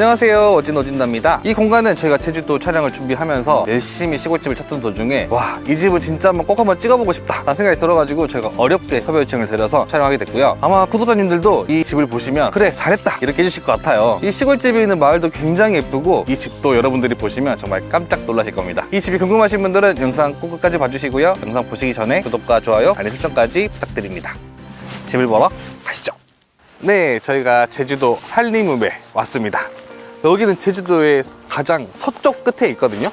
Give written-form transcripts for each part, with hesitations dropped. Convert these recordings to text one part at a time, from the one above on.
안녕하세요, 어진어진답니다. 이 공간은 저희가 제주도 촬영을 준비하면서 열심히 시골집을 찾던 도중에 와, 이 집은 진짜 꼭 한번 찍어보고 싶다 라는 생각이 들어가지고 저희가 어렵게 섭외 요청을 드려서 촬영하게 됐고요. 아마 구독자님들도 이 집을 보시면 그래 잘했다 이렇게 해주실 것 같아요. 이 시골집에 있는 마을도 굉장히 예쁘고 이 집도 여러분들이 보시면 정말 깜짝 놀라실 겁니다. 이 집이 궁금하신 분들은 영상 꼭 끝까지 봐주시고요. 영상 보시기 전에 구독과 좋아요, 알림 설정까지 부탁드립니다. 집을 보러 가시죠. 네, 저희가 제주도 한림읍에 왔습니다. 여기는 제주도의 가장 서쪽 끝에 있거든요.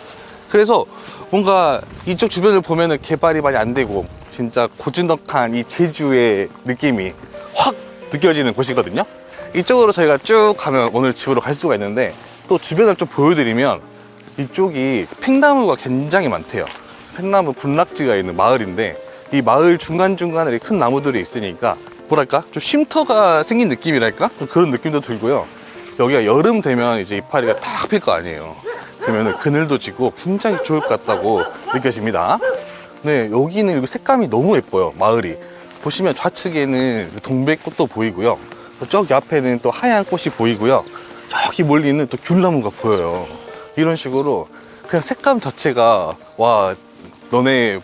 그래서 뭔가 이쪽 주변을 보면은 개발이 많이 안 되고 진짜 고즈넉한 이 제주의 느낌이 확 느껴지는 곳이거든요. 이쪽으로 저희가 쭉 가면 오늘 집으로 갈 수가 있는데, 또 주변을 좀 보여드리면 이쪽이 팽나무가 굉장히 많대요. 팽나무 군락지가 있는 마을인데, 이 마을 중간중간에 큰 나무들이 있으니까 뭐랄까 좀 쉼터가 생긴 느낌이랄까 좀 그런 느낌도 들고요. 여기가 여름 되면 이제 이파리가 딱 필 거 아니에요. 그러면 그늘도 지고 굉장히 좋을 것 같다고 느껴집니다. 네, 여기는 이렇게 색감이 너무 예뻐요. 마을이 보시면 좌측에는 동백꽃도 보이고요, 저기 앞에는 또 하얀 꽃이 보이고요, 저기 멀리는 또 귤나무가 보여요. 이런 식으로 그냥 색감 자체가 와, 너네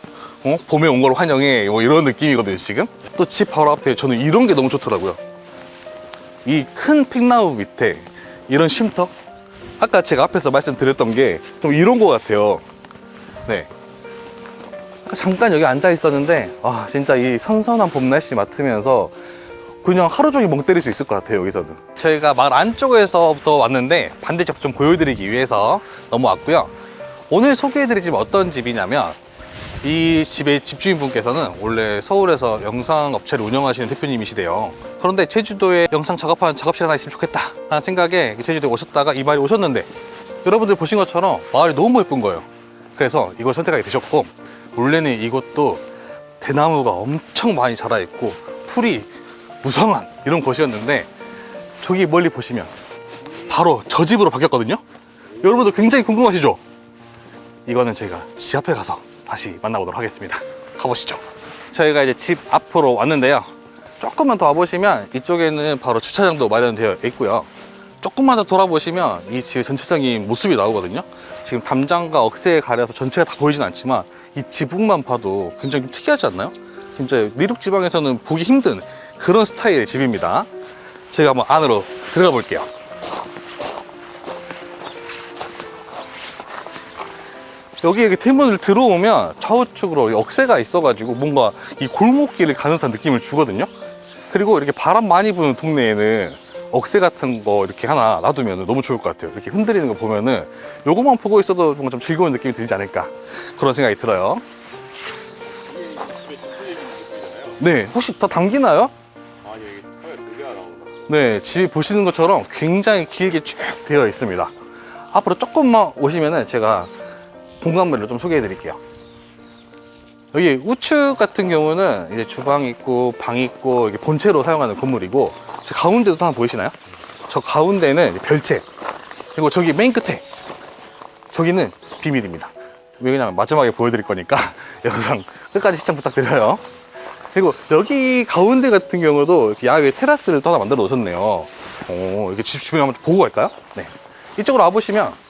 봄에 온 걸 환영해 뭐 이런 느낌이거든요. 지금 또 집 바로 앞에 저는 이런 게 너무 좋더라고요. 이 큰 팽나무 밑에 이런 쉼터, 아까 제가 앞에서 말씀드렸던 게 좀 이런 거 같아요. 네, 잠깐 여기 앉아 있었는데 진짜 이 선선한 봄 날씨 맡으면서 그냥 하루 종일 멍 때릴 수 있을 것 같아요. 여기서는 저희가 마을 안쪽에서부터 왔는데 반대쪽 좀 보여드리기 위해서 넘어왔고요. 오늘 소개해드릴 집은 어떤 집이냐면, 이 집의 집주인분께서는 원래 서울에서 영상업체를 운영하시는 대표님이시대요. 그런데 제주도에 영상 작업하는 작업실 하나 있으면 좋겠다 라는 생각에 제주도에 오셨다가 이 마을에 오셨는데, 여러분들 보신 것처럼 마을이 너무 예쁜 거예요. 그래서 이걸 선택하게 되셨고, 원래는 이곳도 대나무가 엄청 많이 자라 있고 풀이 무성한 이런 곳이었는데, 저기 멀리 보시면 바로 저 집으로 바뀌었거든요. 여러분들 굉장히 궁금하시죠? 이거는 저희가 집 앞에 가서 다시 만나보도록 하겠습니다. 가보시죠. 저희가 이제 집 앞으로 왔는데요, 조금만 더 와보시면 이쪽에는 바로 주차장도 마련되어 있고요. 조금만 더 돌아보시면 이 집의 전체적인 모습이 나오거든요. 지금 담장과 억새에 가려서 전체가 다 보이진 않지만 이 지붕만 봐도 굉장히 특이하지 않나요? 진짜 내륙지방에서는 보기 힘든 그런 스타일의 집입니다. 제가 한번 안으로 들어가 볼게요. 여기 이렇게 대문을 들어오면 좌우측으로 억새가 있어가지고 뭔가 이 골목길을 가는 듯한 느낌을 주거든요. 그리고 이렇게 바람 많이 부는 동네에는 억새 같은 거 이렇게 하나 놔두면 너무 좋을 것 같아요. 이렇게 흔들리는 거 보면은 요것만 보고 있어도 뭔가 좀 즐거운 느낌이 들지 않을까, 그런 생각이 들어요. 네, 혹시 더 당기나요? 아니, 여기 카메라 두 개가 나온다. 네, 집이 보시는 것처럼 굉장히 길게 쭉 되어 있습니다. 앞으로 조금만 오시면은 제가 공간별로 좀 소개해 드릴게요. 여기 우측 같은 경우는 이제 주방 있고 방 있고 이게 본체로 사용하는 건물이고, 저 가운데도 하나 보이시나요? 저 가운데는 별채, 그리고 저기 맨 끝에 저기는 비밀입니다. 왜냐면 마지막에 보여드릴 거니까 영상 끝까지 시청 부탁드려요. 그리고 여기 가운데 같은 경우도 이렇게 야외 테라스를 또 하나 만들어 놓으셨네요. 이렇게 집 주변에 한번 보고 갈까요? 네, 이쪽으로 와보시면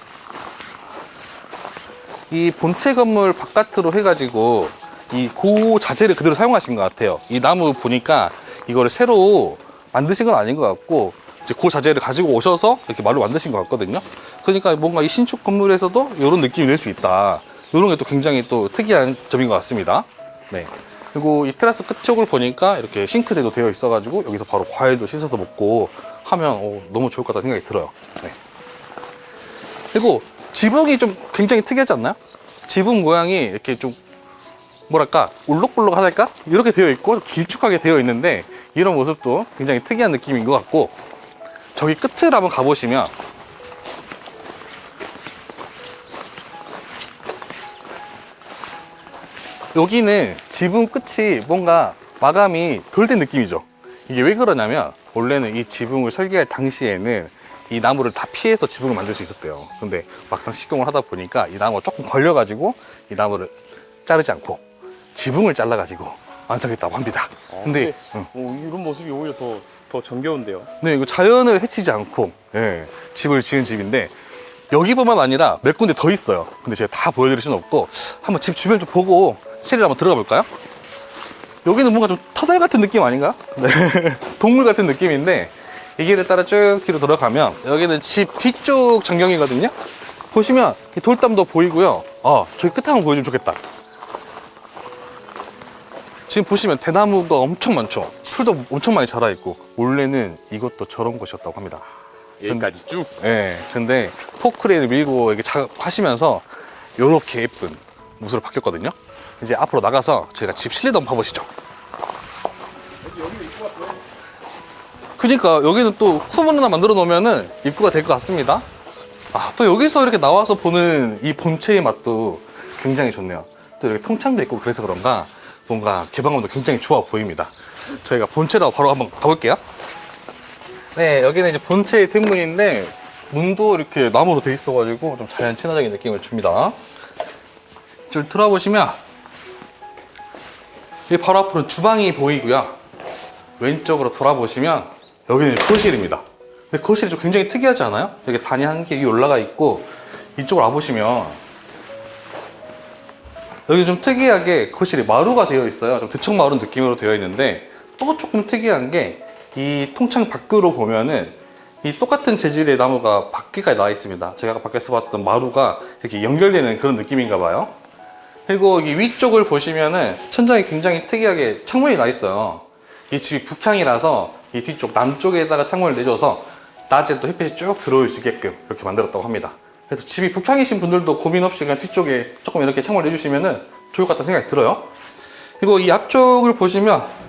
이 본체 건물 바깥으로 해가지고 이 고자재를 그대로 사용하신 것 같아요. 이 나무 보니까 이거를 새로 만드신 건 아닌 것 같고, 이제 고자재를 가지고 오셔서 이렇게 말로 만드신 것 같거든요. 그러니까 뭔가 이 신축 건물에서도 이런 느낌이 낼 수 있다, 이런 게 또 굉장히 또 특이한 점인 것 같습니다. 네. 그리고 이 테라스 끝쪽을 보니까 이렇게 싱크대도 되어 있어가지고 여기서 바로 과일도 씻어서 먹고 하면 너무 좋을 것 같다는 생각이 들어요. 네. 그리고 지붕이 좀 굉장히 특이하지 않나요? 지붕 모양이 이렇게 좀 뭐랄까 울럭불럭하달까? 이렇게 되어 있고 길쭉하게 되어 있는데, 이런 모습도 굉장히 특이한 느낌인 것 같고, 저기 끝을 한번 가보시면 여기는 지붕 끝이 뭔가 마감이 덜 된 느낌이죠. 이게 왜 그러냐면, 원래는 이 지붕을 설계할 당시에는 이 나무를 다 피해서 지붕을 만들 수 있었대요. 근데 막상 시공을 하다 보니까 이 나무가 조금 걸려가지고 이 나무를 자르지 않고 지붕을 잘라가지고 완성했다고 합니다. 근데 이런 모습이 오히려 더 정겨운데요. 네, 이거 자연을 해치지 않고 예, 집을 지은 집인데 여기뿐만 아니라 몇 군데 더 있어요. 근데 제가 다 보여드릴 수는 없고 한번 집 주변 좀 보고 실내로 한번 들어가 볼까요? 여기는 뭔가 좀 터널 같은 느낌 아닌가? 네. 동물 같은 느낌인데 이 길을 따라 쭉 뒤로 들어가면 여기는 집 뒤쪽 전경이거든요. 보시면 이 돌담도 보이고요. 저기 끝에 한번 보여주면 좋겠다. 지금 보시면 대나무가 엄청 많죠. 풀도 엄청 많이 자라 있고 원래는 이것도 저런 곳이었다고 합니다. 여기까지 쭉. 네, 근데 포크레인을 밀고 이렇게 작업하시면서 이렇게 예쁜 모습으로 바뀌었거든요. 이제 앞으로 나가서 저희가 집 실내도 한번 봐보시죠. 그니까 여기는 또 후문 하나 만들어 놓으면은 입구가 될 것 같습니다. 또 여기서 이렇게 나와서 보는 이 본체의 맛도 굉장히 좋네요. 또 이렇게 통창도 있고 그래서 그런가 뭔가 개방감도 굉장히 좋아 보입니다. 저희가 본체로 바로 한번 가볼게요. 네, 여기는 이제 본체의 뒷문인데 문도 이렇게 나무로 돼 있어가지고 좀 자연 친화적인 느낌을 줍니다. 좀 들어보시면 이 바로 앞으로는 주방이 보이고요. 왼쪽으로 돌아보시면 여기는 거실입니다. 근데 거실이 좀 굉장히 특이하지 않아요? 여기 단이 한 개 위에 올라가 있고 이쪽으로 와보시면 여기 좀 특이하게 거실이 마루가 되어 있어요. 좀 대청마루 느낌으로 되어 있는데 또 조금 특이한 게 이 통창 밖으로 보면은 이 똑같은 재질의 나무가 밖에까지 나와 있습니다. 제가 아까 밖에서 봤던 마루가 이렇게 연결되는 그런 느낌인가 봐요. 그리고 이 위쪽을 보시면은 천장이 굉장히 특이하게 창문이 나 있어요. 이 집이 북향이라서 이 뒤쪽 남쪽에다가 창문을 내줘서 낮에 또 햇빛이 쭉 들어올 수 있게끔 이렇게 만들었다고 합니다. 그래서 집이 북향이신 분들도 고민 없이 그냥 뒤쪽에 조금 이렇게 창문을 내주시면은 좋을 것 같다는 생각이 들어요. 그리고 이 앞쪽을 보시면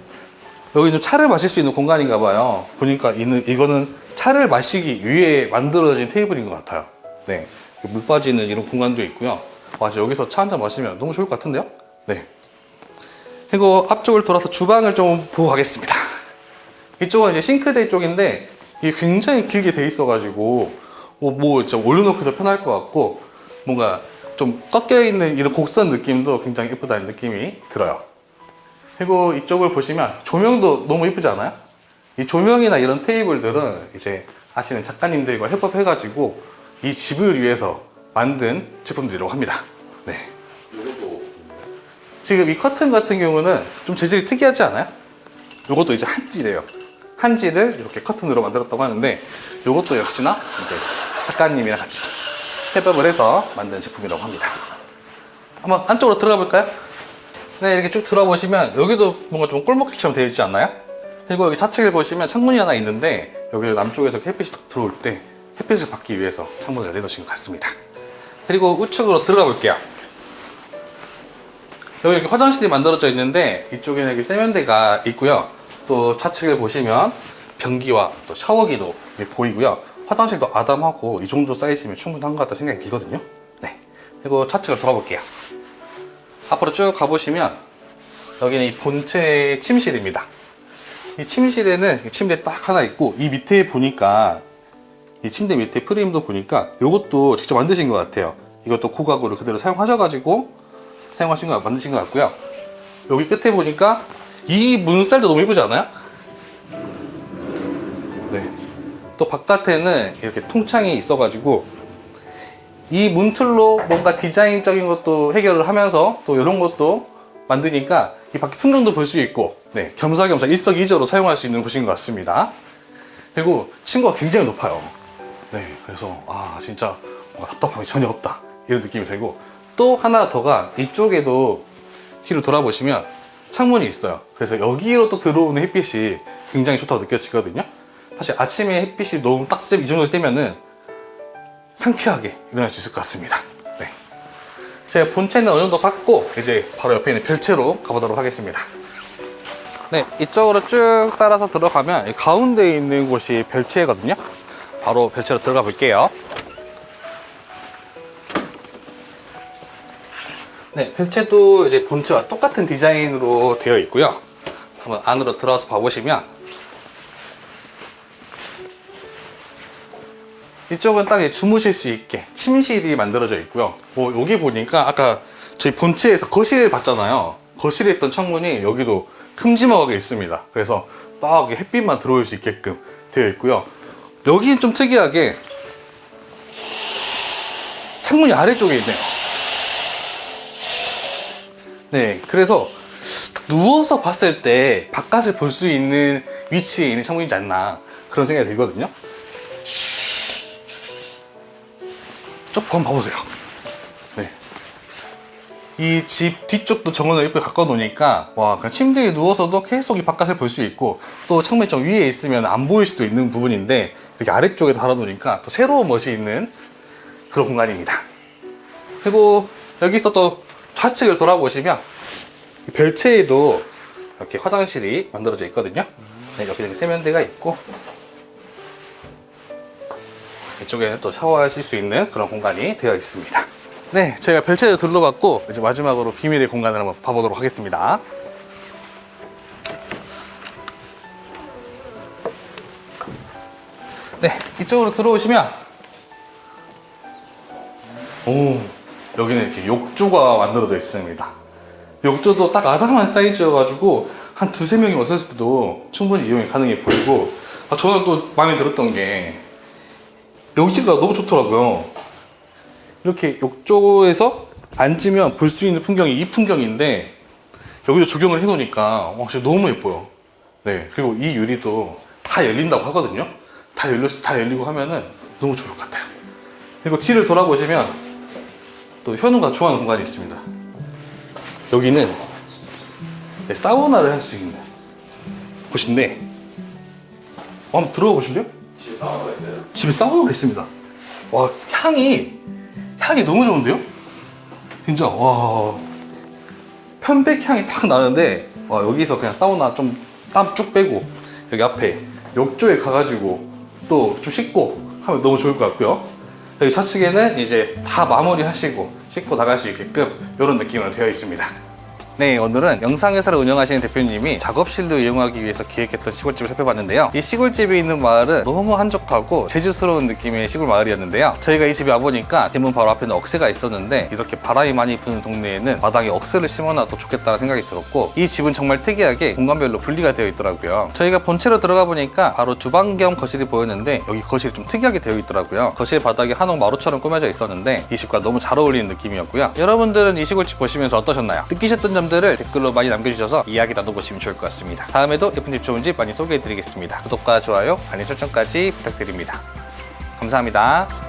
여기 좀 차를 마실 수 있는 공간인가 봐요. 보니까 이거는 차를 마시기 위해 만들어진 테이블인 것 같아요. 네, 물 빠지는 이런 공간도 있고요. 여기서 차 한잔 마시면 너무 좋을 것 같은데요? 네. 그리고 앞쪽을 돌아서 주방을 좀 보고 가겠습니다. 이쪽은 이제 싱크대 쪽인데 이게 굉장히 길게 돼 있어가지고 진짜 올려놓기도 편할 것 같고 뭔가 좀 꺾여 있는 이런 곡선 느낌도 굉장히 예쁘다는 느낌이 들어요. 그리고 이쪽을 보시면 조명도 너무 예쁘지 않아요? 이 조명이나 이런 테이블들은 이제 아시는 작가님들과 협업해가지고 이 집을 위해서 만든 제품들이라고 합니다. 네. 지금 이 커튼 같은 경우는 좀 재질이 특이하지 않아요? 이것도 이제 한지래요. 한지를 이렇게 커튼으로 만들었다고 하는데 이것도 역시나 이제 작가님이랑 같이 협업을 해서 만든 제품이라고 합니다. 한번 안쪽으로 들어가 볼까요? 네, 이렇게 쭉 들어보시면 여기도 뭔가 좀 골목길처럼 되어 있지 않나요? 그리고 여기 좌측을 보시면 창문이 하나 있는데 여기 남쪽에서 햇빛이 딱 들어올 때 햇빛을 받기 위해서 창문을 내놓으신 것 같습니다. 그리고 우측으로 들어가 볼게요. 여기 이렇게 화장실이 만들어져 있는데 이쪽에는 여기 세면대가 있고요. 또 좌측을 보시면 변기와 또 샤워기도 보이고요. 화장실도 아담하고 이 정도 사이즈면 충분한 것 같다 생각이 들거든요. 네. 그리고 좌측을 돌아볼게요. 앞으로 쭉 가보시면 여기는 이 본체 침실입니다. 이 침실에는 침대 딱 하나 있고 이 밑에 보니까 이 침대 밑에 프레임도 보니까 이것도 직접 만드신 것 같아요. 이것도 고가구를 그대로 사용하셔가지고 만드신 것 같고요. 여기 끝에 보니까 이 문살도 너무 예쁘지 않아요? 네. 또 바깥에는 이렇게 통창이 있어가지고 이 문틀로 뭔가 디자인적인 것도 해결을 하면서 또 이런 것도 만드니까 이 밖에 풍경도 볼 수 있고 네, 겸사겸사 일석이조로 사용할 수 있는 곳인 것 같습니다. 그리고 층고가 굉장히 높아요. 네, 그래서 진짜 뭔가 답답함이 전혀 없다 이런 느낌이 들고 또 하나 더가 이쪽에도 뒤로 돌아보시면 창문이 있어요. 그래서 여기로 또 들어오는 햇빛이 굉장히 좋다고 느껴지거든요. 사실 아침에 햇빛이 너무 딱 이 정도 세면은 상쾌하게 일어날 수 있을 것 같습니다. 네. 제가 본체는 어느 정도 봤고 이제 바로 옆에 있는 별채로 가보도록 하겠습니다. 네, 이쪽으로 쭉 따라서 들어가면 가운데 있는 곳이 별채거든요. 바로 별채로 들어가 볼게요. 네, 별채도 이제 본체와 똑같은 디자인으로 되어 있고요. 한번 안으로 들어와서 봐보시면 이쪽은 딱 주무실 수 있게 침실이 만들어져 있고요. 여기 보니까 아까 저희 본체에서 거실 봤잖아요. 거실에 있던 창문이 여기도 큼지막하게 있습니다. 그래서 딱 햇빛만 들어올 수 있게끔 되어 있고요. 여기는 좀 특이하게 창문이 아래쪽에 있네요. 네, 그래서 누워서 봤을 때 바깥을 볼 수 있는 위치에 있는 창문이지 않나 그런 생각이 들거든요. 쭉 한번 봐보세요. 네. 이 집 뒤쪽도 정원을 예쁘게 가꿔 놓으니까 와, 그냥 침대에 누워서도 계속 이 바깥을 볼 수 있고, 또 창문이 좀 위에 있으면 안 보일 수도 있는 부분인데 이렇게 아래쪽에 달아 놓으니까 또 새로운 멋이 있는 그런 공간입니다. 그리고 여기서 또 좌측을 돌아보시면 별채에도 이렇게 화장실이 만들어져 있거든요. 네, 이렇게 세면대가 있고 이쪽에는 또 샤워하실 수 있는 그런 공간이 되어 있습니다. 네, 저희가 별채를 둘러봤고 이제 마지막으로 비밀의 공간을 한번 봐보도록 하겠습니다. 네, 이쪽으로 들어오시면 오, 여기는 이렇게 욕조가 만들어져 있습니다. 욕조도 딱 아담한 사이즈여가지고 한 두세 명이 왔을 때도 충분히 이용이 가능해 보이고, 저는 또 마음에 들었던 게 여기가 너무 좋더라고요. 이렇게 욕조에서 앉으면 볼 수 있는 풍경이 이 풍경인데 여기도 조경을 해놓으니까 진짜 너무 예뻐요. 네, 그리고 이 유리도 다 열린다고 하거든요. 다 열리고 하면은 너무 좋을 것 같아요. 그리고 뒤를 돌아보시면 또 현우가 좋아하는 공간이 있습니다. 여기는 사우나를 할 수 있는 곳인데 한번 들어가 보실래요? 집에 사우나가 있어요? 집에 사우나가 있습니다. 와, 향이 너무 좋은데요? 진짜 와, 편백향이 딱 나는데 와, 여기서 그냥 사우나 좀 땀 쭉 빼고 여기 앞에 욕조에 가가지고 또 좀 씻고 하면 너무 좋을 것 같고요. 여기 좌측에는 이제 다 마무리 하시고 씻고 나갈 수 있게끔 이런 느낌으로 되어 있습니다. 네, 오늘은 영상회사를 운영하시는 대표님이 작업실로 이용하기 위해서 기획했던 시골집을 살펴봤는데요. 이 시골집에 있는 마을은 너무 한적하고 제주스러운 느낌의 시골 마을이었는데요. 저희가 이 집에 와보니까 대문 바로 앞에는 억새가 있었는데 이렇게 바람이 많이 부는 동네에는 마당에 억새를 심어놔도 좋겠다는 생각이 들었고, 이 집은 정말 특이하게 공간별로 분리가 되어 있더라고요. 저희가 본체로 들어가 보니까 바로 주방 겸 거실이 보였는데 여기 거실이 좀 특이하게 되어 있더라고요. 거실 바닥이 한옥 마루처럼 꾸며져 있었는데 이 집과 너무 잘 어울리는 느낌이었고요. 여러분들은 이 시골집 보시면서 어떠셨나요? 느끼셨던 점들을 댓글로 많이 남겨주셔서 이야기 나눠보시면 좋을 것 같습니다. 다음에도 예쁜 집 좋은 집 많이 소개해드리겠습니다. 구독과 좋아요, 알림 설정까지 부탁드립니다. 감사합니다.